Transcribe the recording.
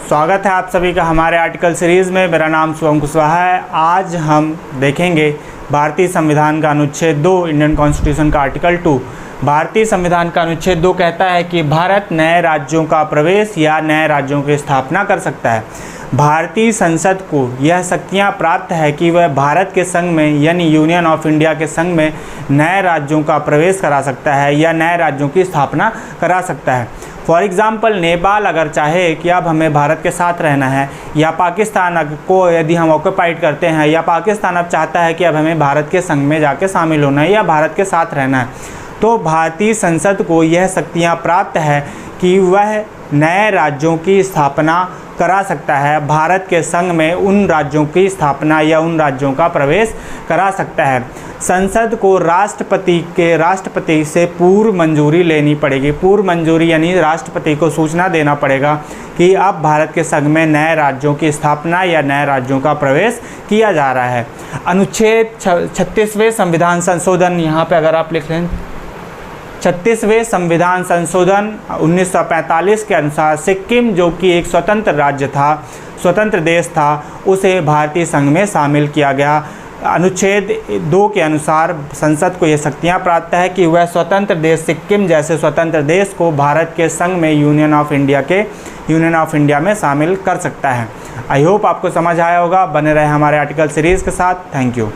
स्वागत है आप सभी का हमारे आर्टिकल सीरीज़ में। मेरा नाम शुभम कुशवाहा है। आज हम देखेंगे भारतीय संविधान का अनुच्छेद 2, इंडियन कॉन्स्टिट्यूशन का आर्टिकल 2। भारतीय संविधान का अनुच्छेद 2 कहता है कि भारत नए राज्यों का प्रवेश या नए राज्यों की स्थापना कर सकता है। भारतीय संसद को यह शक्तियाँ प्राप्त है कि वह भारत के संघ में यानी यूनियन ऑफ इंडिया के संघ में नए राज्यों का प्रवेश करा सकता है या नए राज्यों की स्थापना करा सकता है। फॉर एग्ज़ाम्पल, नेपाल अगर चाहे कि अब हमें भारत के साथ रहना है, या पाकिस्तान को यदि हम ऑक्युपाइड करते हैं, या पाकिस्तान अब चाहता है कि अब हमें भारत के संघ में जाके शामिल होना है या भारत के साथ रहना है, तो भारतीय संसद को यह शक्तियाँ प्राप्त है कि वह नए राज्यों की स्थापना करा सकता है। भारत के संघ में उन राज्यों की स्थापना या उन राज्यों का प्रवेश करा सकता है। संसद को राष्ट्रपति से पूर्व मंजूरी लेनी पड़ेगी। पूर्व मंजूरी यानी राष्ट्रपति को सूचना देना पड़ेगा कि अब भारत के संघ में नए राज्यों की स्थापना या नए राज्यों का प्रवेश किया जा रहा है। अनुच्छेद 36वें संविधान संशोधन, यहाँ पे अगर आप लिख लें 36वें संविधान संशोधन 1945 के अनुसार सिक्किम, जो कि एक स्वतंत्र राज्य था, स्वतंत्र देश था, उसे भारतीय संघ में शामिल किया गया। अनुच्छेद 2 के अनुसार संसद को यह शक्तियाँ प्राप्त है कि वह स्वतंत्र देश सिक्किम जैसे स्वतंत्र देश को भारत के संघ में यूनियन ऑफ इंडिया में शामिल कर सकता है। आई होप आपको समझ आया होगा। बने रहे हमारे आर्टिकल सीरीज़ के साथ। Thank you.